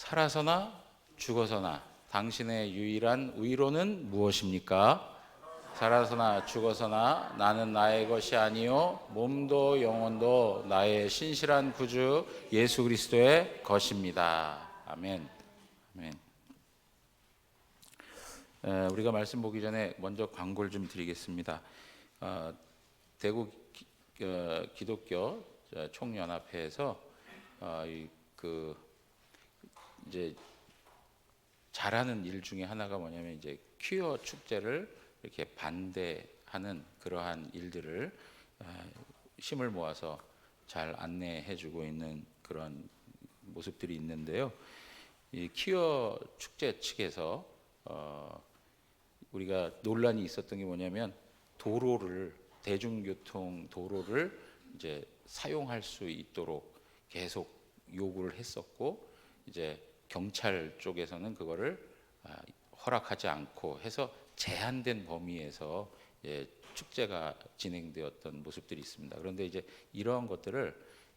살아서나 죽어서나 당신의 유일한 의로는 무엇입니까? 살아서나 죽어서나 나는 나의 것이 아니요 몸도 영혼도 나의 신실한 구주 예수 그리스도의 것입니다. 아멘. 아멘. 우리가 말씀 보기 전에 먼저 광고를 좀 드리겠습니다. 대구 기독교 총연합회에서 이제 잘하는 일 중에 하나가 뭐냐면 이제 퀴어 축제를 이렇게 반대하는 그러한 일들을 힘을 모아서 잘 안내해주고 있는 그런 모습들이 있는데요. 이 퀴어 축제 측에서 우리가 논란이 있었던 게 뭐냐면 대중교통 도로를 이제 사용할 수 있도록 계속 요구를 했었고, 이제 경찰 쪽에서는 그거를 허락하지 않고 해서 제한된 범위에서 축제가 진행되었던 모습들이 있습니다. 그런데 이제 이러한 것들을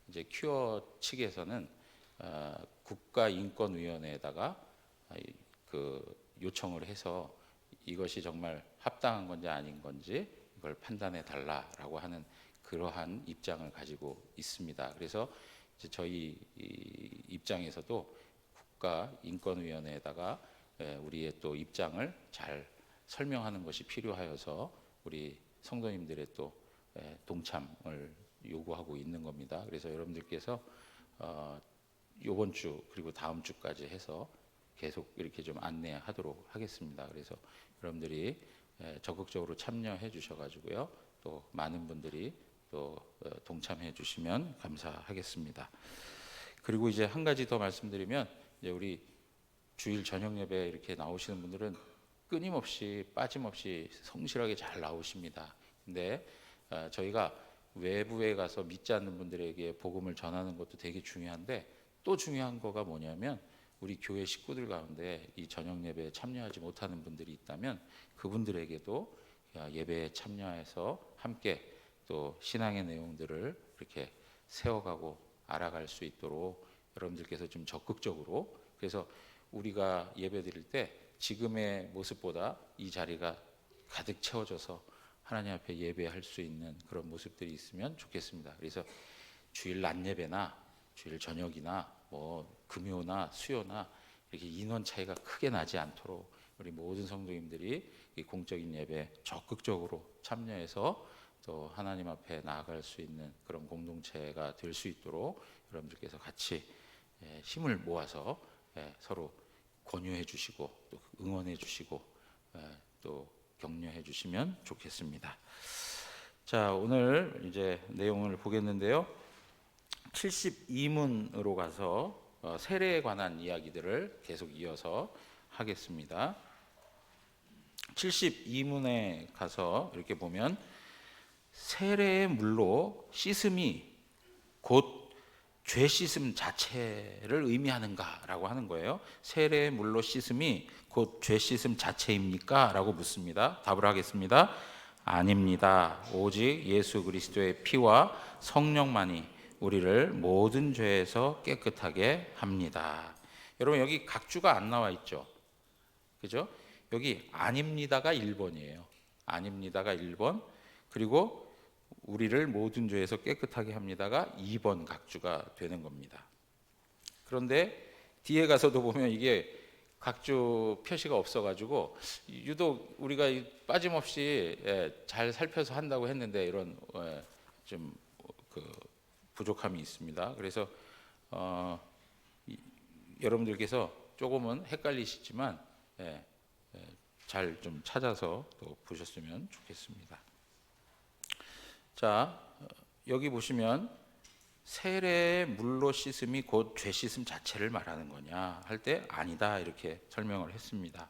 이제 큐어 측에서는 국가인권위원회에다가 요청을 해서 이것이 정말 합당한 건지 아닌 건지 이걸 판단해 달라라고 하는 그러한 입장을 가지고 있습니다. 그래서 이제 저희 입장에서도 국가인권위원회에다가 우리의 또 입장을 잘 설명하는 것이 필요하여서 우리 성도님들의 또 동참을 요구하고 있는 겁니다. 그래서 여러분들께서 이번 주 그리고 다음 주까지 해서 계속 이렇게 좀 안내하도록 하겠습니다. 그래서 여러분들이 적극적으로 참여해 주셔가지고요, 또 많은 분들이 또 동참해 주시면 감사하겠습니다. 그리고 이제 한 가지 더 말씀드리면, 이제 우리 주일 저녁 예배 이렇게 나오시는 분들은 끊임없이 빠짐없이 성실하게 잘 나오십니다. 근데 저희가 외부에 가서 믿지 않는 분들에게 복음을 전하는 것도 되게 중요한데, 또 중요한 거가 뭐냐면 우리 교회 식구들 가운데 이 저녁 예배에 참여하지 못하는 분들이 있다면 그분들에게도 예배에 참여해서 함께 또 신앙의 내용들을 이렇게 세워가고 알아갈 수 있도록 여러분들께서 좀 적극적으로, 그래서 우리가 예배 드릴 때 지금의 모습보다 이 자리가 가득 채워져서 하나님 앞에 예배할 수 있는 그런 모습들이 있으면 좋겠습니다. 그래서 주일 낮 예배나 주일 저녁이나 뭐 금요나 수요나 이렇게 인원 차이가 크게 나지 않도록 우리 모든 성도님들이 이 공적인 예배 적극적으로 참여해서 또 하나님 앞에 나아갈 수 있는 그런 공동체가 될 수 있도록 여러분들께서 같이 힘을 모아서 서로 권유해 주시고 또 응원해 주시고 또 격려해 주시면 좋겠습니다. 자, 오늘 이제 내용을 보겠는데요. 72문으로 가서 세례에 관한 이야기들을 계속 이어서 하겠습니다. 72문에 가서 이렇게 보면 세례의 물로 씻음이 곧 죄 씻음 자체를 의미하는가라고 하는 거예요. 세례의 물로 씻음이 곧 죄 씻음 자체입니까? 라고 묻습니다. 답을 하겠습니다. 아닙니다. 오직 예수 그리스도의 피와 성령만이 우리를 모든 죄에서 깨끗하게 합니다. 여러분, 여기 각주가 안 나와 있죠? 그죠? 여기 아닙니다가 1번이에요. 아닙니다가 1번, 그리고 우리를 모든 죄에서 깨끗하게 합니다가 2번 각주가 되는 겁니다. 그런데 뒤에 가서도 보면 이게 각주 표시가 없어가지고 유독 우리가 빠짐없이 잘 살펴서 한다고 했는데 이런 좀 부족함이 있습니다. 그래서 여러분들께서 조금은 헷갈리시지만 잘 좀 찾아서 또 보셨으면 좋겠습니다. 자, 여기 보시면 세례의 물로 씻음이 곧 죄 씻음 자체를 말하는 거냐 할 때 아니다, 이렇게 설명을 했습니다.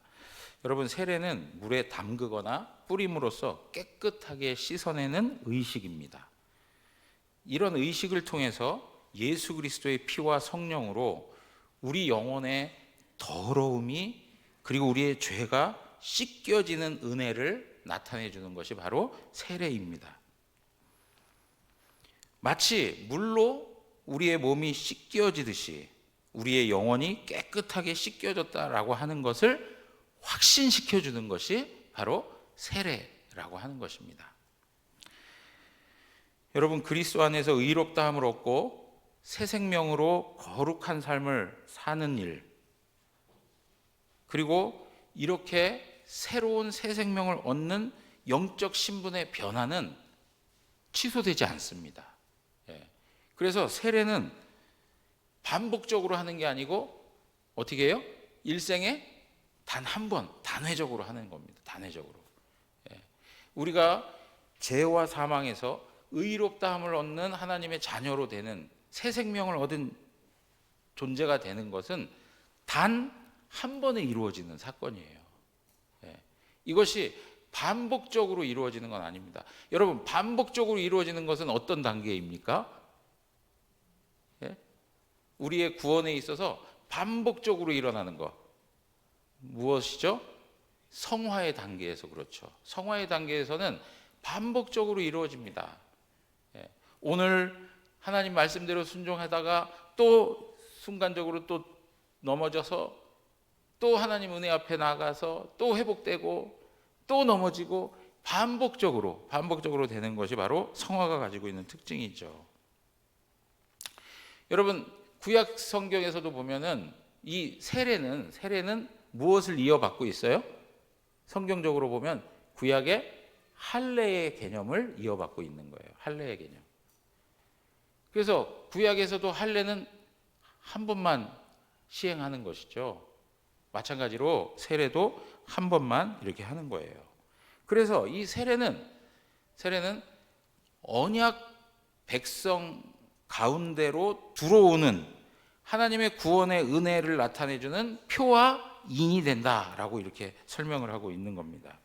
여러분, 세례는 물에 담그거나 뿌림으로써 깨끗하게 씻어내는 의식입니다. 이런 의식을 통해서 예수 그리스도의 피와 성령으로 우리 영혼의 더러움이 그리고 우리의 죄가 씻겨지는 은혜를 나타내 주는 것이 바로 세례입니다. 마치 물로 우리의 몸이 씻겨지듯이 우리의 영혼이 깨끗하게 씻겨졌다라고 하는 것을 확신시켜 주는 것이 바로 세례라고 하는 것입니다. 여러분, 그리스도 안에서 의롭다함을 얻고 새 생명으로 거룩한 삶을 사는 일, 그리고 이렇게 새로운 새 생명을 얻는 영적 신분의 변화는 취소되지 않습니다. 그래서 세례는 반복적으로 하는 게 아니고 어떻게 해요? 일생에 단 한 번, 단회적으로 하는 겁니다. 단회적으로. 우리가 죄와 사망에서 의롭다함을 얻는 하나님의 자녀로 되는 새 생명을 얻은 존재가 되는 것은 단 한 번에 이루어지는 사건이에요. 이것이 반복적으로 이루어지는 건 아닙니다. 여러분, 반복적으로 이루어지는 것은 어떤 단계입니까? 우리의 구원에 있어서 반복적으로 일어나는 것 무엇이죠? 성화의 단계에서 그렇죠. 성화의 단계에서는 반복적으로 이루어집니다. 오늘 하나님 말씀대로 순종하다가 또 순간적으로 또 넘어져서 또 하나님 은혜 앞에 나가서 또 회복되고 또 넘어지고 반복적으로 되는 것이 바로 성화가 가지고 있는 특징이죠. 여러분, 구약 성경에서도 보면은 이 세례는 무엇을 이어받고 있어요? 성경적으로 보면 구약의 할례의 개념을 이어받고 있는 거예요. 할례의 개념. 그래서 구약에서도 할례는 한 번만 시행하는 것이죠. 마찬가지로 세례도 한 번만 이렇게 하는 거예요. 그래서 이 세례는 언약 백성 가운데로 들어오는 하나님의 구원의 은혜를 나타내주는 표와 인이 된다라고 이렇게 설명을 하고 있는 겁니다.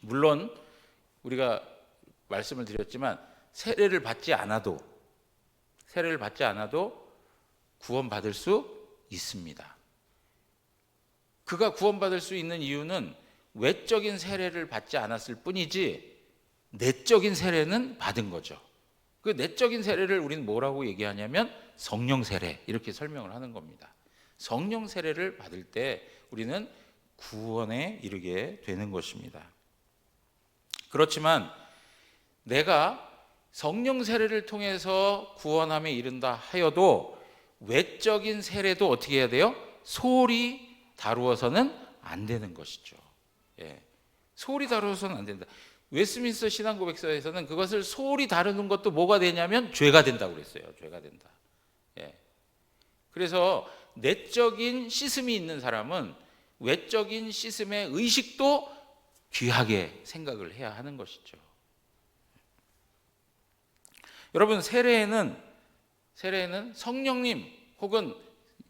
물론 우리가 말씀을 드렸지만 세례를 받지 않아도 구원받을 수 있습니다. 그가 구원받을 수 있는 이유는 외적인 세례를 받지 않았을 뿐이지 내적인 세례는 받은 거죠. 그 내적인 세례를 우리는 뭐라고 얘기하냐면 성령 세례 이렇게 설명을 하는 겁니다. 성령 세례를 받을 때 우리는 구원에 이르게 되는 것입니다. 그렇지만 내가 성령 세례를 통해서 구원함에 이른다 하여도 외적인 세례도 어떻게 해야 돼요? 소홀히 다루어서는 안 되는 것이죠. 소홀히 다루어서는 안 된다. 웨스민스터 신앙고백서에서는 그것을 소홀히 다루는 것도 뭐가 되냐면 죄가 된다고 그랬어요. 죄가 된다. 그래서 내적인 씻음이 있는 사람은 외적인 씻음의 의식도 귀하게 생각을 해야 하는 것이죠. 여러분, 세례에는 성령님 혹은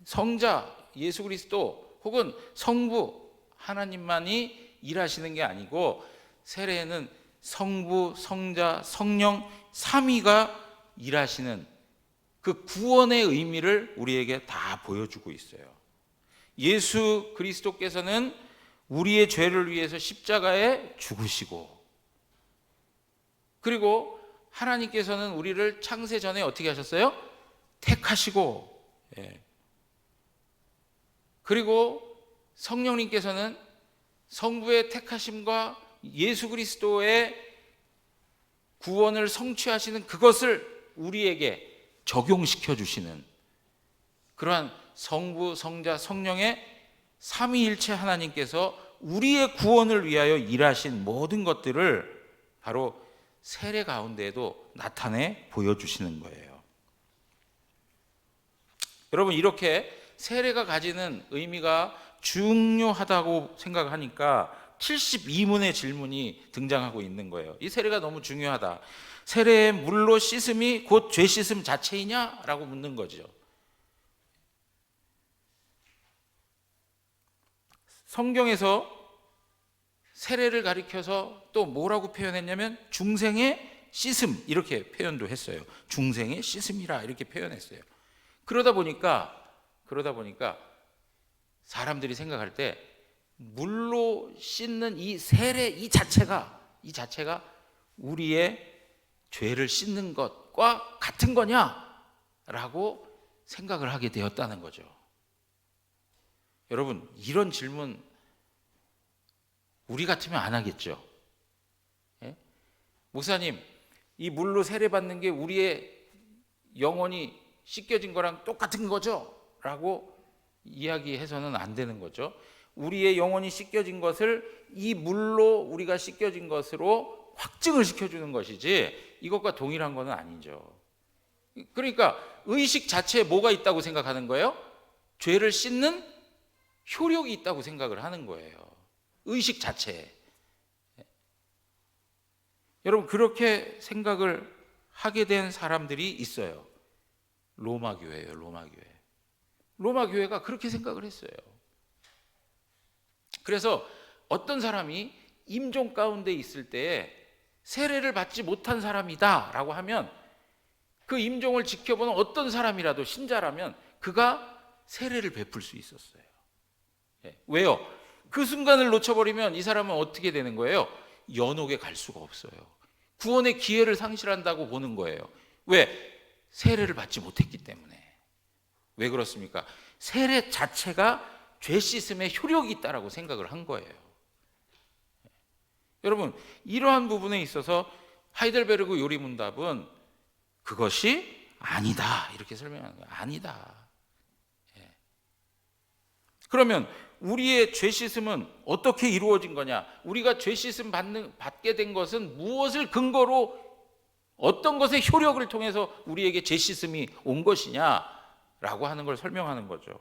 성자 예수 그리스도 혹은 성부 하나님만이 일하시는 게 아니고 세례에는 성부, 성자, 성령 삼위가 일하시는 그 구원의 의미를 우리에게 다 보여주고 있어요. 예수 그리스도께서는 우리의 죄를 위해서 십자가에 죽으시고, 그리고 하나님께서는 우리를 창세 전에 어떻게 하셨어요? 택하시고, 그리고 성령님께서는 성부의 택하심과 예수 그리스도의 구원을 성취하시는 그것을 우리에게 적용시켜 주시는 그러한 성부, 성자, 성령의 삼위일체 하나님께서 우리의 구원을 위하여 일하신 모든 것들을 바로 세례 가운데에도 나타내 보여주시는 거예요. 여러분, 이렇게 세례가 가지는 의미가 중요하다고 생각하니까 72문의 질문이 등장하고 있는 거예요. 이 세례가 너무 중요하다. 세례의 물로 씻음이 곧 죄 씻음 자체이냐? 라고 묻는 거죠. 성경에서 세례를 가리켜서 또 뭐라고 표현했냐면 중생의 씻음 이렇게 표현도 했어요. 중생의 씻음이라 이렇게 표현했어요. 그러다 보니까 사람들이 생각할 때 물로 씻는 이 세례 이 자체가 우리의 죄를 씻는 것과 같은 거냐라고 생각을 하게 되었다는 거죠. 여러분, 이런 질문 우리 같으면 안 하겠죠. 예? 목사님, 이 물로 세례받는 게 우리의 영혼이 씻겨진 거랑 똑같은 거죠? 라고 이야기해서는 안 되는 거죠. 우리의 영혼이 씻겨진 것을 이 물로 우리가 씻겨진 것으로 확증을 시켜주는 것이지 이것과 동일한 것은 아니죠. 그러니까 의식 자체에 뭐가 있다고 생각하는 거예요? 죄를 씻는 효력이 있다고 생각을 하는 거예요. 의식 자체에. 여러분, 그렇게 생각을 하게 된 사람들이 있어요. 로마 교회예요. 로마 교회. 로마 교회가 그렇게 생각을 했어요. 그래서 어떤 사람이 임종 가운데 있을 때 세례를 받지 못한 사람이다 라고 하면 그 임종을 지켜보는 어떤 사람이라도 신자라면 그가 세례를 베풀 수 있었어요. 왜요? 그 순간을 놓쳐버리면 이 사람은 어떻게 되는 거예요? 연옥에 갈 수가 없어요. 구원의 기회를 상실한다고 보는 거예요. 왜? 세례를 받지 못했기 때문에. 왜 그렇습니까? 세례 자체가 죄 씻음에 효력이 있다라고 생각을 한 거예요. 여러분, 이러한 부분에 있어서 하이델베르그 요리문답은 그것이 아니다 이렇게 설명하는 거예요. 아니다. 그러면 우리의 죄 씻음은 어떻게 이루어진 거냐? 우리가 죄 씻음 받게 된 것은 무엇을 근거로 어떤 것의 효력을 통해서 우리에게 죄 씻음이 온 것이냐라고 하는 걸 설명하는 거죠.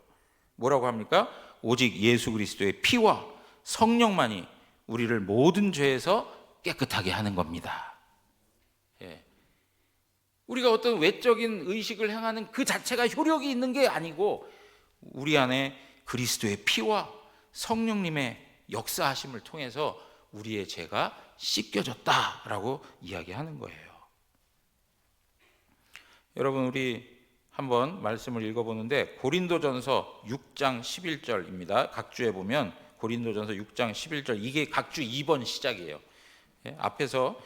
뭐라고 합니까? 오직 예수 그리스도의 피와 성령만이 우리를 모든 죄에서 깨끗하게 하는 겁니다. 우리가 어떤 외적인 의식을 행하는 그 자체가 효력이 있는 게 아니고 우리 안에 그리스도의 피와 성령님의 역사하심을 통해서 우리의 죄가 씻겨졌다라고 이야기하는 거예요. 여러분, 우리 한번 말씀을 읽어보는데 고린도전서 6장 11절입니다. 각주에 보면 고린도전서 6장 11절, 이게 각주 2번 시작이에요. 앞에서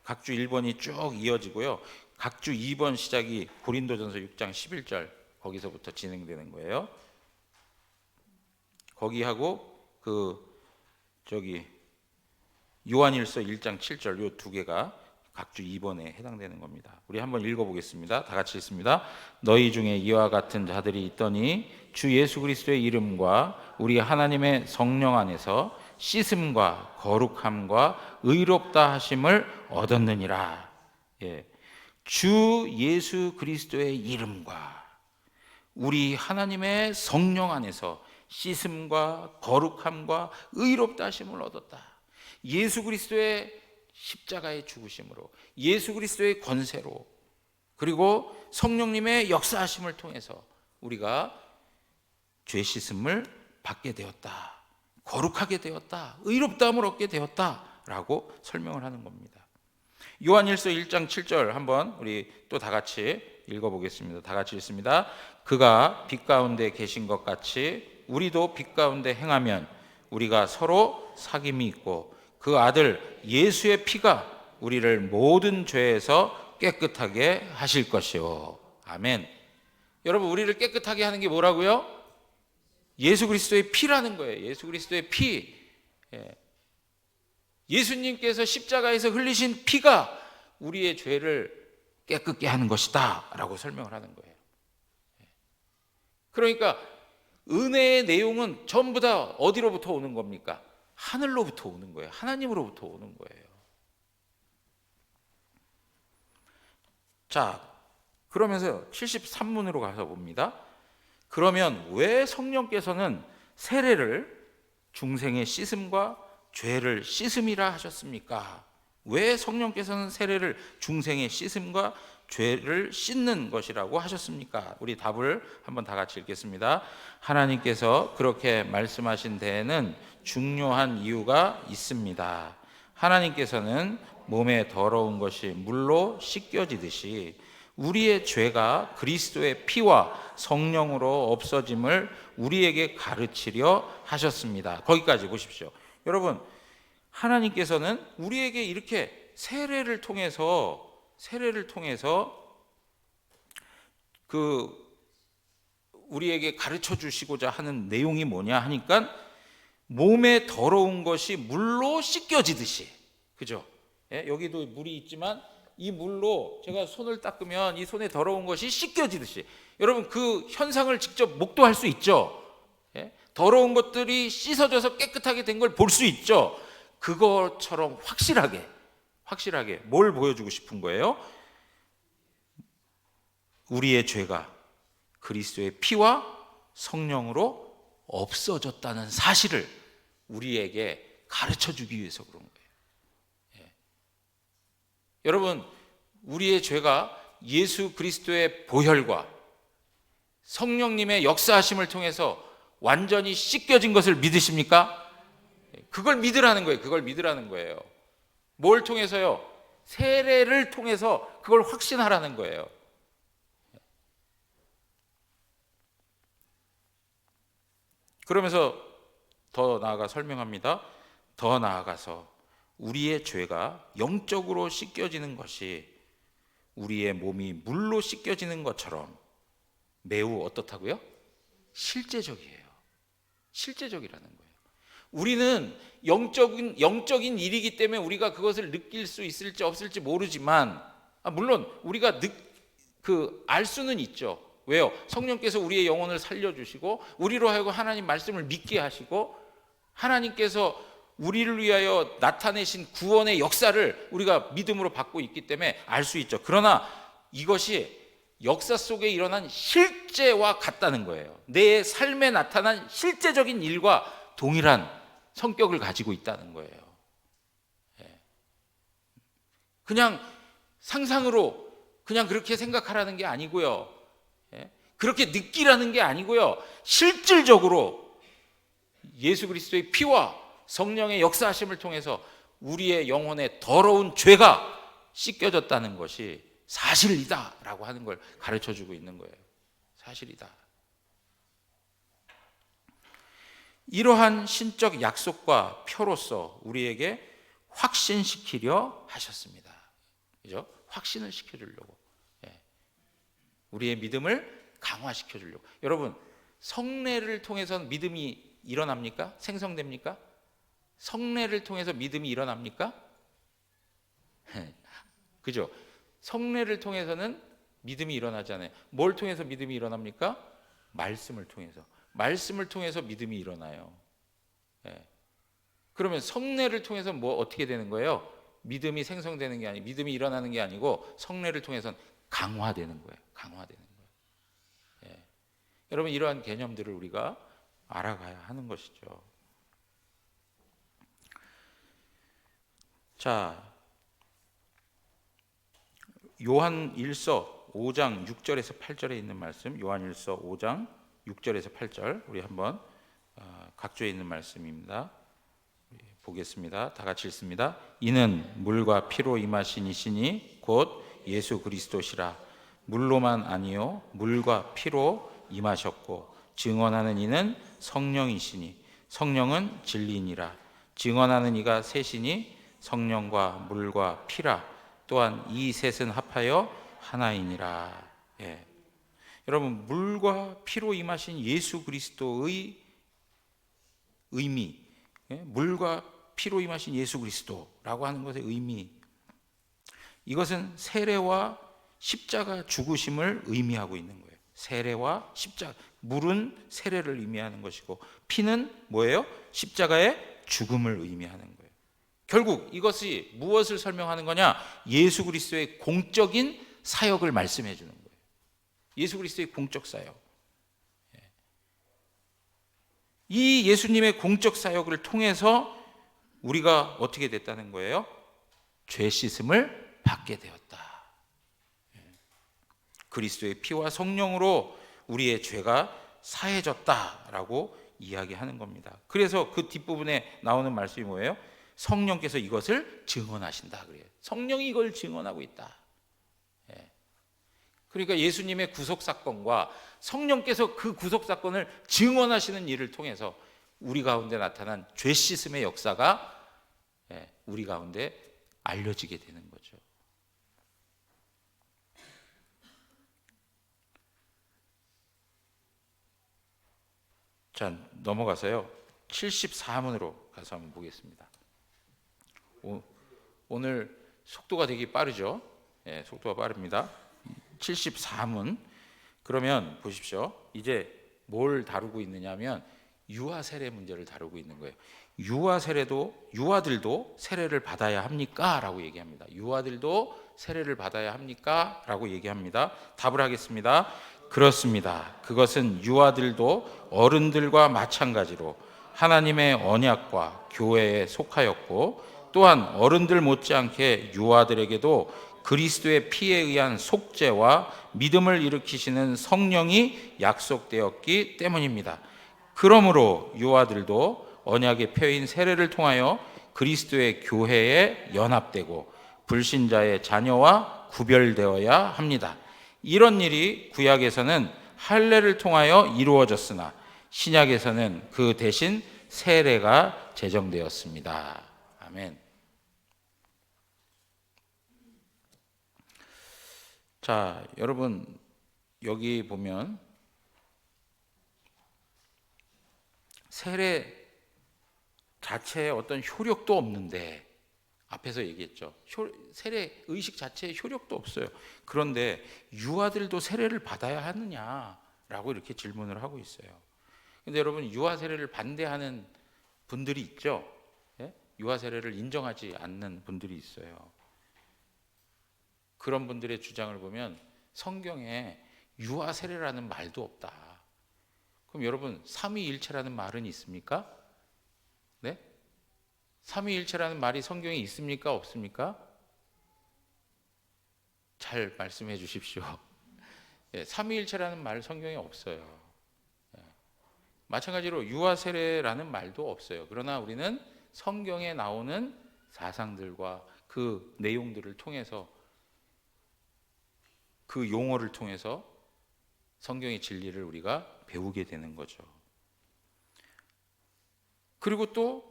각주 1번이 쭉 이어지고요. 각주 2번 시작이 고린도전서 6장 11절, 거기서부터 진행되는 거예요. 거기하고 요한일서 1장 7절, 요 두 개가 각주 2번에 해당되는 겁니다. 우리 한번 읽어보겠습니다. 다 같이 읽습니다. 너희 중에 이와 같은 자들이 있더니 주 예수 그리스도의 이름과 우리 하나님의 성령 안에서 씻음과 거룩함과 의롭다 하심을 얻었느니라. 주 예수 그리스도의 이름과 우리 하나님의 성령 안에서 씻음과 거룩함과 의롭다 하심을 얻었다. 예수 그리스도의 십자가의 죽으심으로, 예수 그리스도의 권세로, 그리고 성령님의 역사하심을 통해서 우리가 죄 씻음을 받게 되었다, 거룩하게 되었다, 의롭다함을 얻게 되었다라고 설명을 하는 겁니다. 요한일서 1장 7절 한번 우리 또 다 같이 읽어보겠습니다. 다 같이 읽습니다. 그가 빛 가운데 계신 것 같이 우리도 빛 가운데 행하면 우리가 서로 사귐이 있고 그 아들 예수의 피가 우리를 모든 죄에서 깨끗하게 하실 것이요. 아멘. 여러분, 우리를 깨끗하게 하는 게 뭐라고요? 예수 그리스도의 피라는 거예요. 예수 그리스도의 피. 예수님께서 십자가에서 흘리신 피가 우리의 죄를 깨끗게 하는 것이다 라고 설명을 하는 거예요. 그러니까 은혜의 내용은 전부 다 어디로부터 오는 겁니까? 하늘로부터 오는 거예요. 하나님으로부터 오는 거예요. 자, 그러면서 73문으로 가서 봅니다. 그러면 왜 성령께서는 세례를 중생의 씻음과 죄를 씻음이라 하셨습니까? 왜 성령께서는 세례를 중생의 씻음과 죄를 씻는 것이라고 하셨습니까? 우리 답을 한번 다 같이 읽겠습니다. 하나님께서 그렇게 말씀하신 데에는 중요한 이유가 있습니다. 하나님께서는 몸에 더러운 것이 물로 씻겨지듯이 우리의 죄가 그리스도의 피와 성령으로 없어짐을 우리에게 가르치려 하셨습니다. 거기까지 보십시오. 여러분, 하나님께서는 우리에게 이렇게 세례를 통해서 그 우리에게 가르쳐 주시고자 하는 내용이 뭐냐 하니까 몸에 더러운 것이 물로 씻겨지듯이, 그죠? 예, 여기도 물이 있지만 이 물로 제가 손을 닦으면 이 손에 더러운 것이 씻겨지듯이, 여러분 그 현상을 직접 목도할 수 있죠. 예? 더러운 것들이 씻어져서 깨끗하게 된 걸 볼 수 있죠. 그것처럼 확실하게 뭘 보여주고 싶은 거예요? 우리의 죄가 그리스도의 피와 성령으로 없어졌다는 사실을 우리에게 가르쳐 주기 위해서 그런 거예요. 예. 여러분, 우리의 죄가 예수 그리스도의 보혈과 성령님의 역사하심을 통해서 완전히 씻겨진 것을 믿으십니까? 그걸 믿으라는 거예요. 그걸 믿으라는 거예요. 뭘 통해서요? 세례를 통해서 그걸 확신하라는 거예요. 그러면서 더 나아가 설명합니다. 더 나아가서 우리의 죄가 영적으로 씻겨지는 것이 우리의 몸이 물로 씻겨지는 것처럼 매우 어떻다고요? 실제적이에요. 실제적이라는 거예요. 우리는 영적인 일이기 때문에 우리가 그것을 느낄 수 있을지 없을지 모르지만, 물론 우리가 알 수는 있죠. 왜요? 성령께서 우리의 영혼을 살려주시고 우리로 하여금 하나님 말씀을 믿게 하시고 하나님께서 우리를 위하여 나타내신 구원의 역사를 우리가 믿음으로 받고 있기 때문에 알 수 있죠. 그러나 이것이 역사 속에 일어난 실제와 같다는 거예요. 내 삶에 나타난 실제적인 일과 동일한 성격을 가지고 있다는 거예요. 그냥 상상으로 그냥 그렇게 생각하라는 게 아니고요. 그렇게 느끼라는 게 아니고요. 실질적으로 예수 그리스도의 피와 성령의 역사하심을 통해서 우리의 영혼의 더러운 죄가 씻겨졌다는 것이 사실이다라고 하는 걸 가르쳐주고 있는 거예요. 사실이다. 이러한 신적 약속과 표로서 우리에게 확신시키려 하셨습니다. 그죠? 확신을 시켜주려고. 우리의 믿음을 강화시켜주려고. 여러분, 성례를 통해서 믿음이 일어납니까? 생성됩니까? 성례를 통해서 믿음이 일어납니까? 그죠? 성례를 통해서는 믿음이 일어나잖아요. 뭘 통해서 믿음이 일어납니까? 말씀을 통해서. 말씀을 통해서 믿음이 일어나요. 그러면 성례를 통해서 뭐 어떻게 되는 거예요? 믿음이 생성되는 게 아니고, 믿음이 일어나는 게 아니고 성례를 통해서는 강화되는 거예요. 강화되는 거예요. 여러분, 이러한 개념들을 우리가 알아가야 하는 것이죠. 자, 요한 1서 5장 6절에서 8절에 있는 말씀, 요한 1서 5장 6절에서 8절 우리 한번 각조에 있는 말씀입니다. 보겠습니다. 다 같이 읽습니다. 이는 물과 피로 임하신 이시니 곧 예수 그리스도시라. 물로만 아니요 물과 피로 임하셨고 증언하는 이는 성령이시니 성령은 진리니라. 증언하는 이가 셋이니 성령과 물과 피라. 또한 이 셋은 합하여 하나이니라. 여러분, 물과 피로 임하신 예수 그리스도의 의미, 물과 피로 임하신 예수 그리스도라고 하는 것의 의미, 이것은 세례와 십자가 죽으심을 의미하고 있는 거예요. 세례와 십자가, 물은 세례를 의미하는 것이고 피는 뭐예요? 십자가의 죽음을 의미하는 거예요. 결국 이것이 무엇을 설명하는 거냐? 예수 그리스도의 공적인 사역을 말씀해 주는 거예요. 예수 그리스도의 공적 사역. 이 예수님의 공적 사역을 통해서 우리가 어떻게 됐다는 거예요? 죄 씻음을 받게 되었다. 그리스도의 피와 성령으로 우리의 죄가 사해졌다라고 이야기하는 겁니다. 그래서 그 뒷부분에 나오는 말씀이 뭐예요? 성령께서 이것을 증언하신다 그래요. 성령이 이걸 증언하고 있다. 그러니까 예수님의 구속 사건과 성령께서 그 구속 사건을 증언하시는 일을 통해서 우리 가운데 나타난 죄 씻음의 역사가 우리 가운데 알려지게 되는 거죠. 자, 넘어가서요. 74문으로 가서 한번 보겠습니다. 오늘 속도가 되게 빠르죠? 예, 속도가 빠릅니다. 74문. 그러면 보십시오. 이제 뭘 다루고 있느냐면 유아 세례 문제를 다루고 있는 거예요. 유아들도 세례를 받아야 합니까? 라고 얘기합니다. 유아들도 세례를 받아야 합니까? 라고 얘기합니다. 답을 하겠습니다. 그렇습니다. 그것은 유아들도 어른들과 마찬가지로 하나님의 언약과 교회에 속하였고, 또한 어른들 못지않게 유아들에게도 그리스도의 피에 의한 속죄와 믿음을 일으키시는 성령이 약속되었기 때문입니다. 그러므로 유아들도 언약의 표인 세례를 통하여 그리스도의 교회에 연합되고 불신자의 자녀와 구별되어야 합니다. 이런 일이 구약에서는 할례를 통하여 이루어졌으나 신약에서는 그 대신 세례가 제정되었습니다. 아멘. 자, 여러분 여기 보면 세례 자체에 어떤 효력도 없는데, 앞에서 얘기했죠. 세례 의식 자체에 효력도 없어요. 그런데 유아들도 세례를 받아야 하느냐라고 이렇게 질문을 하고 있어요. 근데 여러분, 유아 세례를 반대하는 분들이 있죠. 예? 유아 세례를 인정하지 않는 분들이 있어요. 그런 분들의 주장을 보면 성경에 유아 세례라는 말도 없다. 그럼 여러분, 삼위일체라는 말은 있습니까? 네? 삼위일체라는 말이 성경에 있습니까? 없습니까? 잘 말씀해 주십시오. 예, 삼위일체라는 말 성경에 없어요. 예. 마찬가지로 유아 세례라는 말도 없어요. 그러나 우리는 성경에 나오는 사상들과 그 내용들을 통해서, 그 용어를 통해서 성경의 진리를 우리가 배우게 되는 거죠. 그리고 또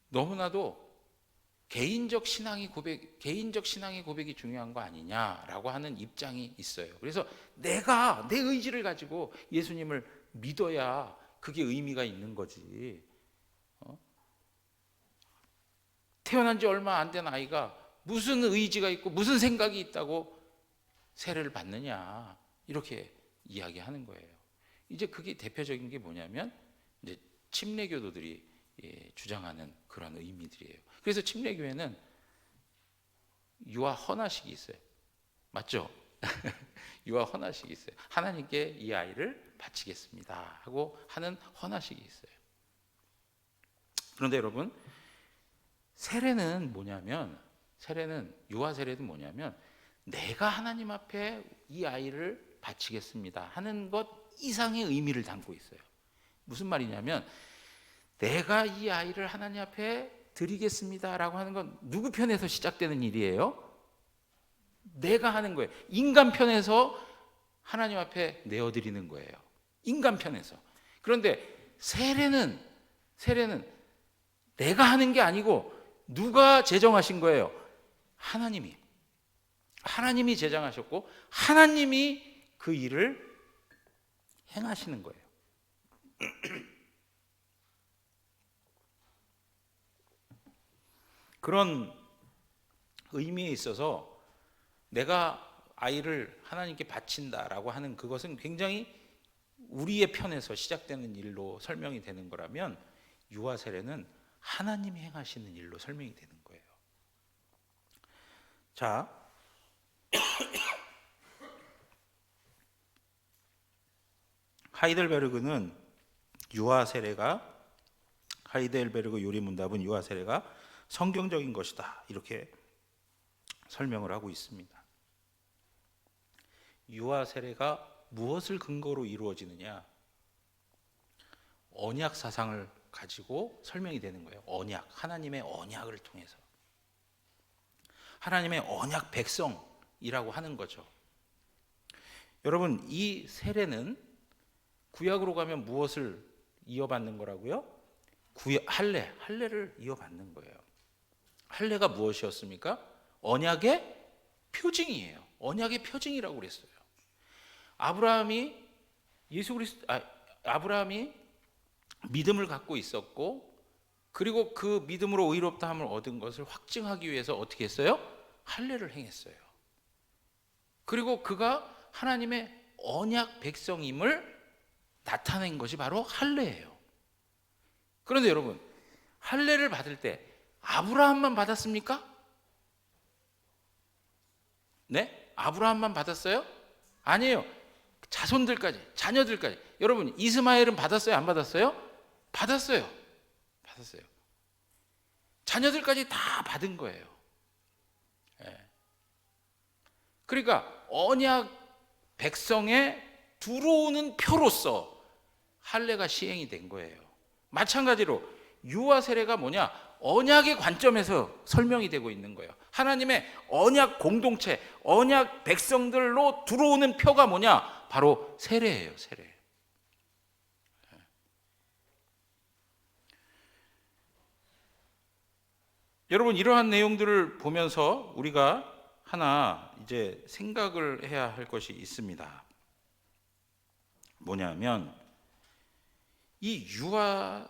너무나도 개인적 신앙의 고백이 중요한 거 아니냐라고 하는 입장이 있어요. 그래서 내가 내 의지를 가지고 예수님을 믿어야 그게 의미가 있는 거지. 태어난 지 얼마 안 된 아이가 무슨 의지가 있고 무슨 생각이 있다고 세례를 받느냐, 이렇게 이야기하는 거예요. 이제 그게 대표적인 게 뭐냐면 이제 침례교도들이 주장하는 그런 의미들이에요. 그래서 침례교회는 유아 헌화식이 있어요. 맞죠? 유아 헌화식이 있어요. 하나님께 이 아이를 바치겠습니다 하고 하는 헌화식이 있어요. 그런데 여러분, 세례는 뭐냐면, 유아 세례는 뭐냐면 내가 하나님 앞에 이 아이를 바치겠습니다 하는 것 이상의 의미를 담고 있어요. 무슨 말이냐면, 내가 이 아이를 하나님 앞에 드리겠습니다라고 하는 건 누구 편에서 시작되는 일이에요? 내가 하는 거예요. 인간 편에서 하나님 앞에 내어드리는 거예요. 인간 편에서. 그런데 세례는 내가 하는 게 아니고 누가 제정하신 거예요? 하나님이 제정하셨고 하나님이 그 일을 행하시는 거예요. 그런 의미에 있어서 내가 아이를 하나님께 바친다라고 하는 그것은 굉장히 우리의 편에서 시작되는 일로 설명이 되는 거라면, 유아 세례는 하나님이 행하시는 일로 설명이 되는 거예요. 자, 하이델베르그 요리문답은 유아 세례가 성경적인 것이다, 이렇게 설명을 하고 있습니다. 유아 세례가 무엇을 근거로 이루어지느냐? 언약 사상을 가지고 설명이 되는 거예요. 언약, 하나님의 언약을 통해서. 하나님의 언약 백성이라고 하는 거죠. 여러분, 이 세례는 구약으로 가면 무엇을 이어받는 거라고요? 할례를 이어받는 거예요. 할례가 무엇이었습니까? 언약의 표징이에요. 언약의 표징이라고 그랬어요. 아브라함이 믿음을 갖고 있었고, 그리고 그 믿음으로 의롭다함을 얻은 것을 확증하기 위해서 어떻게 했어요? 할례를 행했어요. 그리고 그가 하나님의 언약 백성임을 나타낸 것이 바로 할례예요. 그런데 여러분, 할례를 받을 때 아브라함만 받았습니까? 네? 아브라함만 받았어요? 아니에요. 자손들까지, 자녀들까지. 여러분, 이스마엘은 받았어요? 안 받았어요? 받았어요. 받았어요. 자녀들까지 다 받은 거예요. 예. 그러니까 언약 백성에 들어오는 표로서 할례가 시행이 된 거예요. 마찬가지로 유아 세례가 뭐냐? 언약의 관점에서 설명이 되고 있는 거예요. 하나님의 언약 공동체, 언약 백성들로 들어오는 표가 뭐냐? 바로 세례예요, 세례. 여러분, 이러한 내용들을 보면서 우리가 하나 이제 생각을 해야 할 것이 있습니다. 뭐냐면 이 유아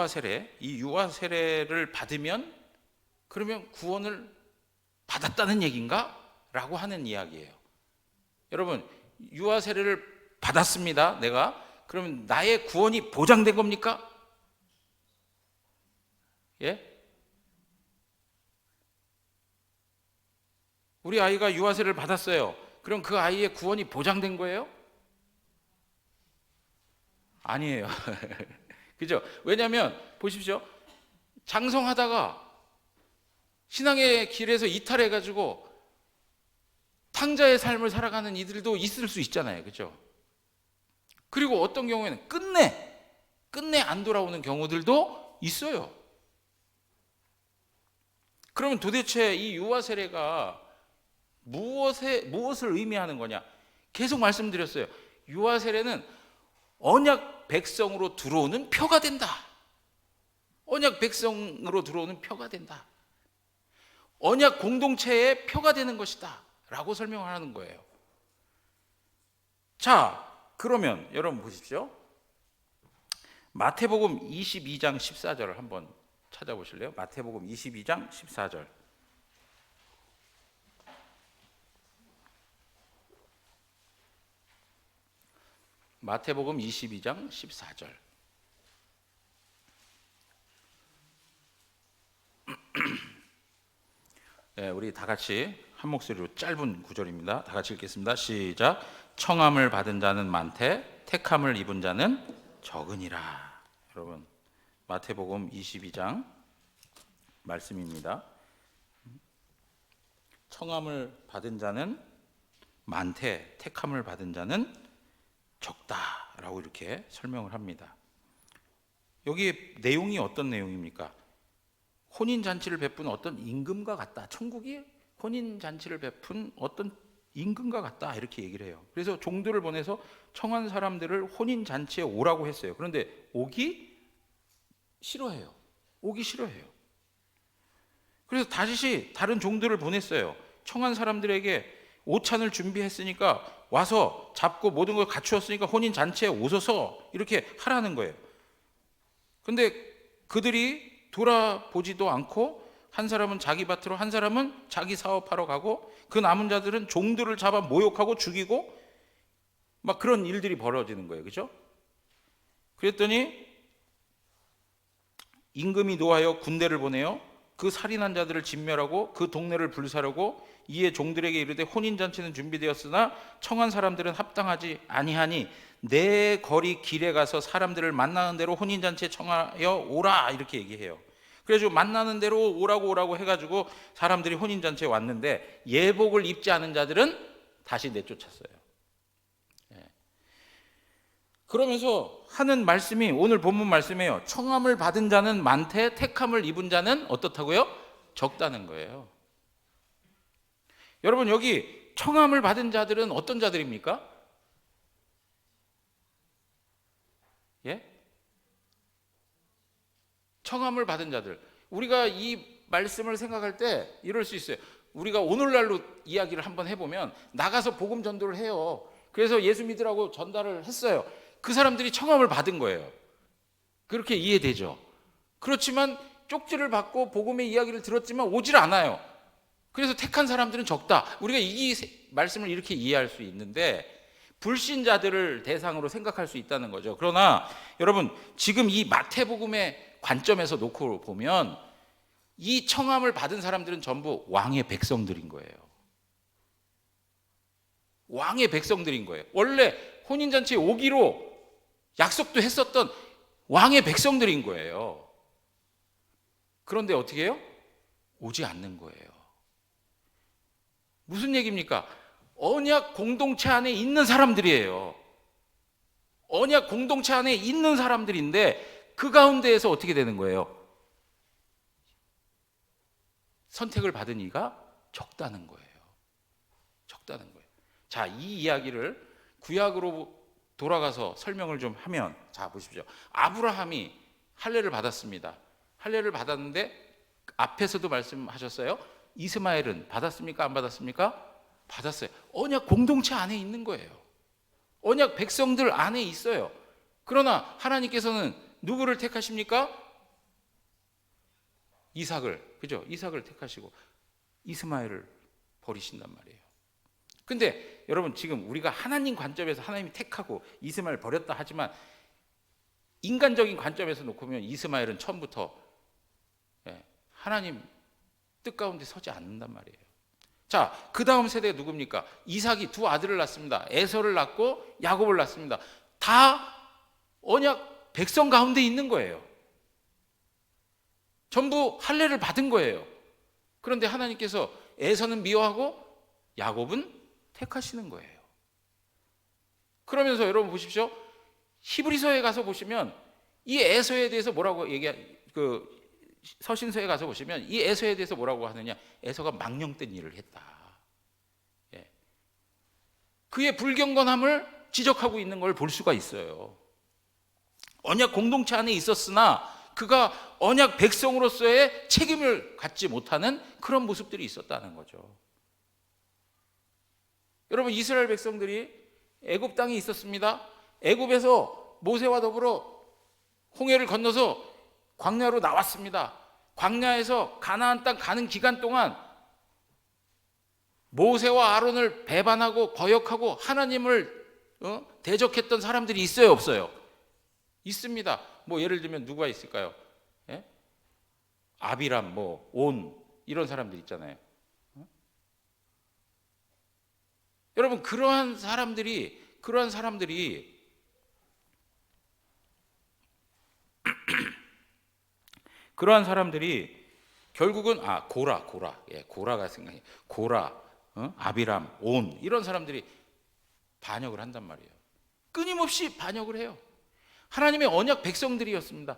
세례, 이 유아 세례를 받으면 그러면 구원을 받았다는 얘기인가? 라고 하는 이야기예요. 여러분, 유아 세례를 받았습니다. 내가. 그러면 나의 구원이 보장된 겁니까? 예? 우리 아이가 유아 세례를 받았어요. 그럼 그 아이의 구원이 보장된 거예요? 아니에요. 그죠? 왜냐하면 보십시오. 장성하다가 신앙의 길에서 이탈해가지고 탕자의 삶을 살아가는 이들도 있을 수 있잖아요. 그죠? 그리고 어떤 경우에는 끝내 안 돌아오는 경우들도 있어요. 그러면 도대체 이 유아 세례가 무엇을 의미하는 거냐? 계속 말씀드렸어요. 유아 세례는 언약 백성으로 들어오는 표가 된다. 언약 백성으로 들어오는 표가 된다. 언약 공동체의 표가 되는 것이다 라고 설명하는 거예요. 자, 그러면 여러분 보십시오. 마태복음 22장 14절을 한번 찾아보실래요? 마태복음 22장 14절. 마태복음 22장 14절. 네, 우리 다 같이 한 목소리로 짧은 구절입니다. 다 같이 읽겠습니다. 시작. 청함을 받은 자는 많되 택함을 입은 자는 적으니라. 여러분, 마태복음 22장 말씀입니다. 청함을 받은 자는 많되 택함을 받은 자는 적다라고 이렇게 설명을 합니다. 여기 내용이 어떤 내용입니까? 혼인잔치를 베푼 어떤 임금과 같다. 천국이 혼인잔치를 베푼 어떤 임금과 같다 이렇게 얘기를 해요. 그래서 종들을 보내서 청한 사람들을 혼인잔치에 오라고 했어요. 그런데 오기 싫어해요. 그래서 다시 다른 종들을 보냈어요. 청한 사람들에게 오찬을 준비했으니까 와서 잡고 모든 걸 갖추었으니까 혼인잔치에 오소서 이렇게 하라는 거예요. 근데 그들이 돌아보지도 않고 한 사람은 자기 밭으로 한 사람은 자기 사업하러 가고 그 남은 자들은 종들을 잡아 모욕하고 죽이고 막 그런 일들이 벌어지는 거예요. 그죠? 그랬더니 임금이 노하여 군대를 보내요. 그 살인한 자들을 진멸하고 그 동네를 불사르고 이에 종들에게 이르되 혼인잔치는 준비되었으나 청한 사람들은 합당하지 아니하니 내 거리 길에 가서 사람들을 만나는 대로 혼인잔치에 청하여 오라 이렇게 얘기해요. 그래서 만나는 대로 오라고 해가지고 사람들이 혼인잔치에 왔는데 예복을 입지 않은 자들은 다시 내쫓았어요. 그러면서 하는 말씀이 오늘 본문 말씀이에요. 청함을 받은 자는 많되 택함을 입은 자는 어떻다고요? 적다는 거예요. 여러분, 여기 청함을 받은 자들은 어떤 자들입니까? 예? 청함을 받은 자들. 우리가 이 말씀을 생각할 때 이럴 수 있어요. 우리가 오늘날로 이야기를 한번 해보면 나가서 복음 전도를 해요. 그래서 예수 믿으라고 전달을 했어요. 그 사람들이 청함을 받은 거예요. 그렇게 이해되죠? 그렇지만 쪽지를 받고 복음의 이야기를 들었지만 오질 않아요. 그래서 택한 사람들은 적다. 우리가 이 말씀을 이렇게 이해할 수 있는데 불신자들을 대상으로 생각할 수 있다는 거죠. 그러나 여러분, 지금 이 마태복음의 관점에서 놓고 보면 이 청함을 받은 사람들은 전부 왕의 백성들인 거예요. 왕의 백성들인 거예요. 원래 혼인잔치에 오기로 약속도 했었던 왕의 백성들인 거예요. 그런데 어떻게 해요? 오지 않는 거예요. 무슨 얘기입니까? 언약 공동체 안에 있는 사람들이에요. 언약 공동체 안에 있는 사람들인데 그 가운데에서 어떻게 되는 거예요? 선택을 받은 이가 적다는 거예요. 적다는 거예요. 자, 이 이야기를 구약으로 돌아가서 설명을 좀 하면, 자 보십시오. 아브라함이 할례를 받았습니다. 할례를 받았는데 앞에서도 말씀하셨어요. 이스마엘은 받았습니까? 안 받았습니까? 받았어요. 언약 공동체 안에 있는 거예요. 언약 백성들 안에 있어요. 그러나 하나님께서는 누구를 택하십니까? 이삭을, 그죠? 이삭을 택하시고 이스마엘을 버리신단 말이에요. 근데 여러분, 지금 우리가 하나님 관점에서 하나님이 택하고 이스마엘 버렸다 하지만 인간적인 관점에서 놓고 보면 이스마엘은 처음부터 하나님 뜻 가운데 서지 않는단 말이에요. 자, 그 다음 세대가 누굽니까? 이삭이 두 아들을 낳습니다. 에서를 낳고 야곱을 낳습니다. 다 언약 백성 가운데 있는 거예요. 전부 할례를 받은 거예요. 그런데 하나님께서 에서는 미워하고 야곱은 택하시는 거예요. 그러면서 여러분 보십시오. 히브리서에 가서 보시면 이 에서에 대해서 뭐라고 서신서에 가서 보시면 이 에서에 대해서 뭐라고 하느냐? 에서가 망령된 일을 했다. 예. 그의 불경건함을 지적하고 있는 걸 볼 수가 있어요. 언약 공동체 안에 있었으나 그가 언약 백성으로서의 책임을 갖지 못하는 그런 모습들이 있었다는 거죠. 여러분, 이스라엘 백성들이 애굽 땅에 있었습니다. 애굽에서 모세와 더불어 홍해를 건너서 광야로 나왔습니다. 광야에서 가나안 땅 가는 기간 동안 모세와 아론을 배반하고 거역하고 하나님을 대적했던 사람들이 있어요, 없어요? 있습니다. 뭐 예를 들면 누가 있을까요? 예? 아비람, 온 이런 사람들 있잖아요. 여러분, 그러한 사람들이 결국은 고라가 생각해. 고라, 아비람, 온 이런 사람들이 반역을 한단 말이에요. 끊임없이 반역을 해요. 하나님의 언약 백성들이었습니다.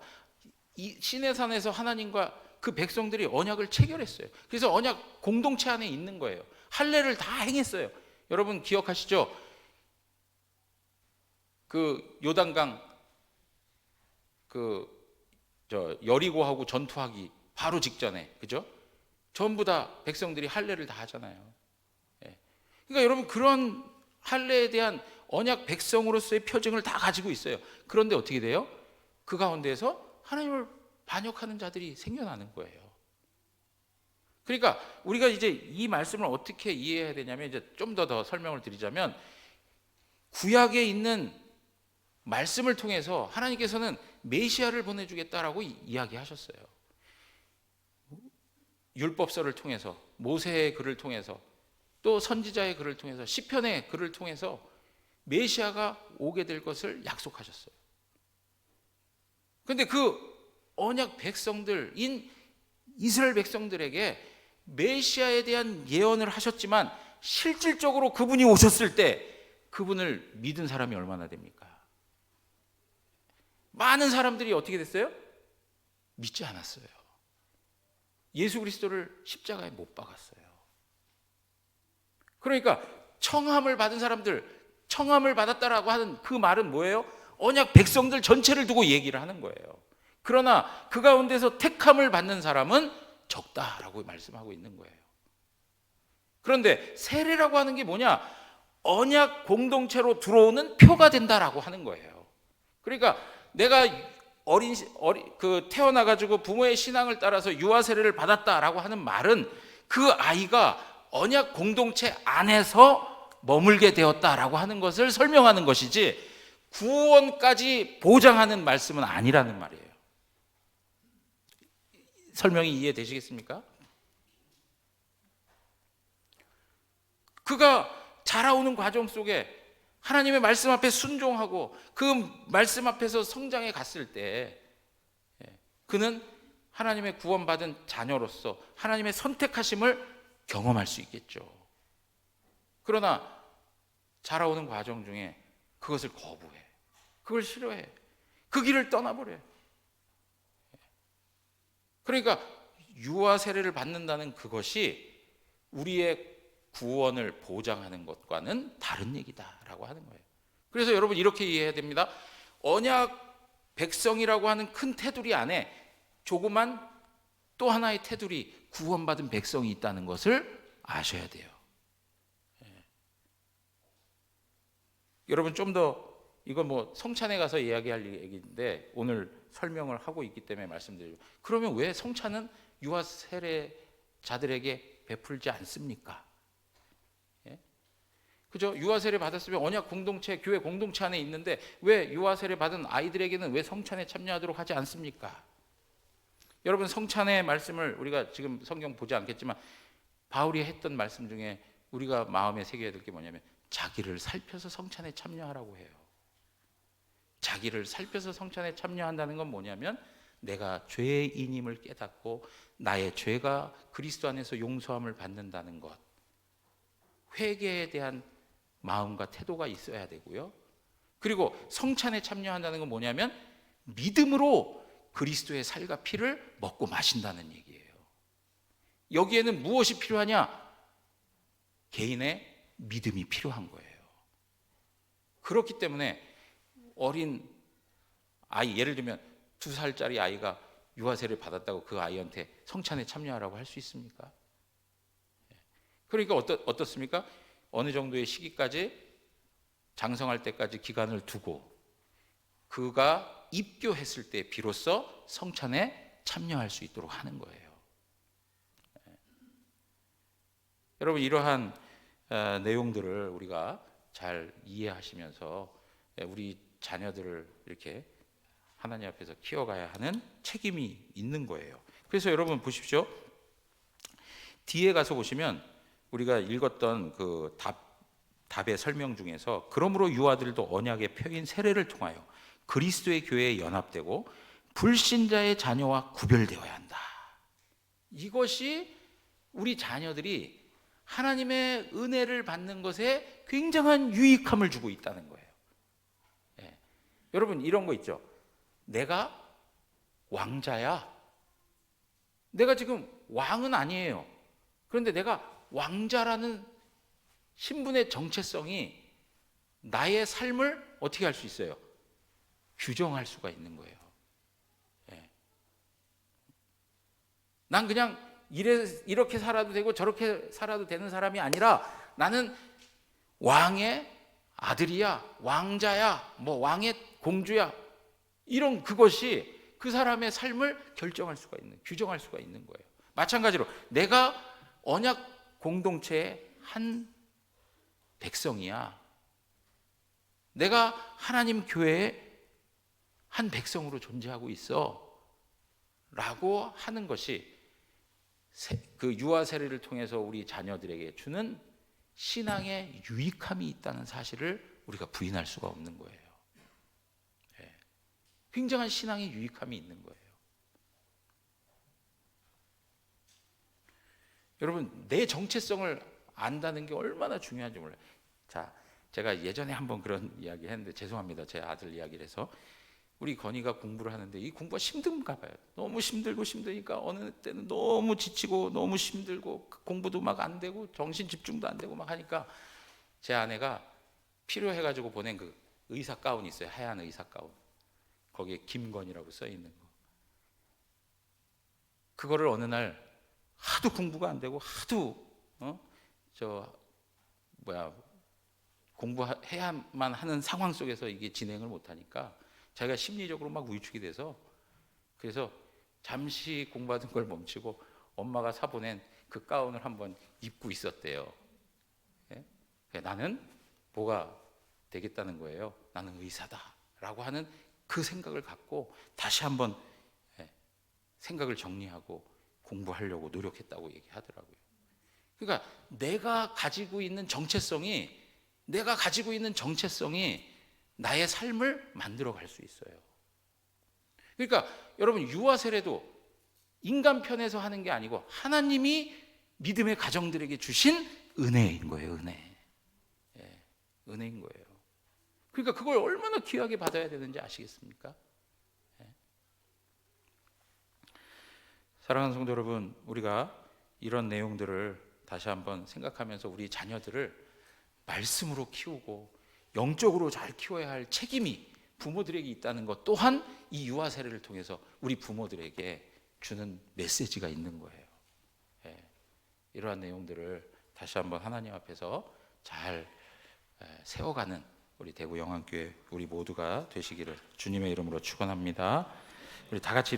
이 시내산에서 하나님과 그 백성들이 언약을 체결했어요. 그래서 언약 공동체 안에 있는 거예요. 할례를 다 행했어요. 여러분 기억하시죠? 그 요단강 여리고하고 전투하기 바로 직전에, 그죠? 전부 다 백성들이 할례를 다 하잖아요. 예. 그러니까 여러분, 그런 할례에 대한 언약 백성으로서의 표징을 다 가지고 있어요. 그런데 어떻게 돼요? 그 가운데에서 하나님을 반역하는 자들이 생겨나는 거예요. 그러니까 우리가 이제 이 말씀을 어떻게 이해해야 되냐면, 이제 좀 더 설명을 드리자면, 구약에 있는 말씀을 통해서 하나님께서는 메시아를 보내주겠다라고 이야기하셨어요. 율법서를 통해서, 모세의 글을 통해서, 또 선지자의 글을 통해서, 시편의 글을 통해서 메시아가 오게 될 것을 약속하셨어요. 그런데 그 언약 백성들인 이스라엘 백성들에게 메시아에 대한 예언을 하셨지만 실질적으로 그분이 오셨을 때 그분을 믿은 사람이 얼마나 됩니까? 많은 사람들이 어떻게 됐어요? 믿지 않았어요. 예수 그리스도를 십자가에 못 박았어요. 그러니까 청함을 받은 사람들, 청함을 받았다라고 하는 그 말은 뭐예요? 언약 백성들 전체를 두고 얘기를 하는 거예요. 그러나 그 가운데서 택함을 받는 사람은 적다라고 말씀하고 있는 거예요. 그런데 세례라고 하는 게 뭐냐? 언약 공동체로 들어오는 표가 된다라고 하는 거예요. 그러니까 내가 태어나 가지고 부모의 신앙을 따라서 유아 세례를 받았다라고 하는 말은 그 아이가 언약 공동체 안에서 머물게 되었다라고 하는 것을 설명하는 것이지 구원까지 보장하는 말씀은 아니라는 말이에요. 설명이 이해되시겠습니까? 그가 자라오는 과정 속에 하나님의 말씀 앞에 순종하고 그 말씀 앞에서 성장해 갔을 때 그는 하나님의 구원받은 자녀로서 하나님의 선택하심을 경험할 수 있겠죠. 그러나 자라오는 과정 중에 그것을 거부해, 그걸 싫어해, 그 길을 떠나버려. 그러니까 유아 세례를 받는다는 그것이 우리의 구원을 보장하는 것과는 다른 얘기다라고 하는 거예요. 그래서 여러분 이렇게 이해해야 됩니다. 언약 백성이라고 하는 큰 테두리 안에 조그만 또 하나의 테두리, 구원받은 백성이 있다는 것을 아셔야 돼요. 여러분 좀 더 이건 뭐 성찬에 가서 이야기할 얘기인데 오늘 설명을 하고 있기 때문에 말씀드리고, 그러면 왜 성찬은 유아 세례자들에게 베풀지 않습니까? 그죠? 유아 세례 받았으면 언약 공동체, 교회 공동체 안에 있는데 왜 유아 세례 받은 아이들에게는 왜 성찬에 참여하도록 하지 않습니까? 여러분 성찬의 말씀을 우리가 지금 성경 보지 않겠지만 바울이 했던 말씀 중에 우리가 마음에 새겨야 될 게 뭐냐면 자기를 살펴서 성찬에 참여하라고 해요. 자기를 살펴서 성찬에 참여한다는 건 뭐냐면 내가 죄인임을 깨닫고 나의 죄가 그리스도 안에서 용서함을 받는다는 것, 회개에 대한 마음과 태도가 있어야 되고요. 그리고 성찬에 참여한다는 건 뭐냐면 믿음으로 그리스도의 살과 피를 먹고 마신다는 얘기예요. 여기에는 무엇이 필요하냐? 개인의 믿음이 필요한 거예요. 그렇기 때문에 어린 아이, 예를 들면 2살짜리 아이가 유아세를 받았다고 그 아이한테 성찬에 참여하라고 할 수 있습니까? 그러니까 어떻습니까? 어느 정도의 시기까지, 장성할 때까지 기간을 두고 그가 입교했을 때 비로소 성찬에 참여할 수 있도록 하는 거예요. 여러분 이러한 내용들을 우리가 잘 이해하시면서 우리 자녀들을 이렇게 하나님 앞에서 키워가야 하는 책임이 있는 거예요. 그래서 여러분 보십시오. 뒤에 가서 보시면 우리가 읽었던 그 답의 설명 중에서 그러므로 유아들도 언약의 표인 세례를 통하여 그리스도의 교회에 연합되고 불신자의 자녀와 구별되어야 한다. 이것이 우리 자녀들이 하나님의 은혜를 받는 것에 굉장한 유익함을 주고 있다는 거예요. 여러분 이런 거 있죠. 내가 왕자야. 내가 지금 왕은 아니에요. 그런데 내가 왕자라는 신분의 정체성이 나의 삶을 어떻게 할 수 있어요? 규정할 수가 있는 거예요. 난 그냥 이렇게 살아도 되고 저렇게 살아도 되는 사람이 아니라 나는 왕의 아들이야, 왕자야, 뭐 왕의 공주야. 이런 그것이 그 사람의 삶을 결정할 수가 있는, 규정할 수가 있는 거예요. 마찬가지로 내가 언약 공동체의 한 백성이야. 내가 하나님 교회의 한 백성으로 존재하고 있어. 라고 하는 것이 그 유아 세례를 통해서 우리 자녀들에게 주는 신앙의 유익함이 있다는 사실을 우리가 부인할 수가 없는 거예요. 굉장한 신앙의 유익함이 있는 거예요. 여러분 내 정체성을 안다는 게 얼마나 중요한지 몰라요. 자, 제가 예전에 한번 그런 이야기 했는데 죄송합니다. 제 아들 이야기를 해서 우리 건이가 공부를 하는데 이 공부가 힘든가 봐요. 너무 힘드니까 어느 때는 너무 지치고 너무 힘들고 공부도 막 안 되고 정신 집중도 안 되고 막 하니까 제 아내가 필요해가지고 보낸 그 의사 가운 있어요. 하얀 의사 가운. 거기에 김건이라고 써 있는 거. 그거를 어느 날 하도 공부가 안 되고 하도 공부해야만 하는 상황 속에서 이게 진행을 못 하니까 자기가 심리적으로 막 위축이 돼서 그래서 잠시 공부하던 걸 멈추고 엄마가 사보낸 그 가운을 한번 입고 있었대요. 예? 나는 뭐가 되겠다는 거예요. 나는 의사다라고 하는 그 생각을 갖고 다시 한번 생각을 정리하고 공부하려고 노력했다고 얘기하더라고요. 그러니까 내가 가지고 있는 정체성이 나의 삶을 만들어 갈 수 있어요. 그러니까 여러분, 유아 세례도 인간 편에서 하는 게 아니고 하나님이 믿음의 가정들에게 주신 은혜인 거예요. 은혜인 거예요. 그러니까 그걸 얼마나 귀하게 받아야 되는지 아시겠습니까? 사랑하는 성도 여러분, 우리가 이런 내용들을 다시 한번 생각하면서 우리 자녀들을 말씀으로 키우고 영적으로 잘 키워야 할 책임이 부모들에게 있다는 것 또한 이 유아 세례를 통해서 우리 부모들에게 주는 메시지가 있는 거예요. 이러한 내용들을 다시 한번 하나님 앞에서 잘 세워가는 우리 대구 영안교회 우리 모두가 되시기를 주님의 이름으로 축원합니다. 우리 다 같이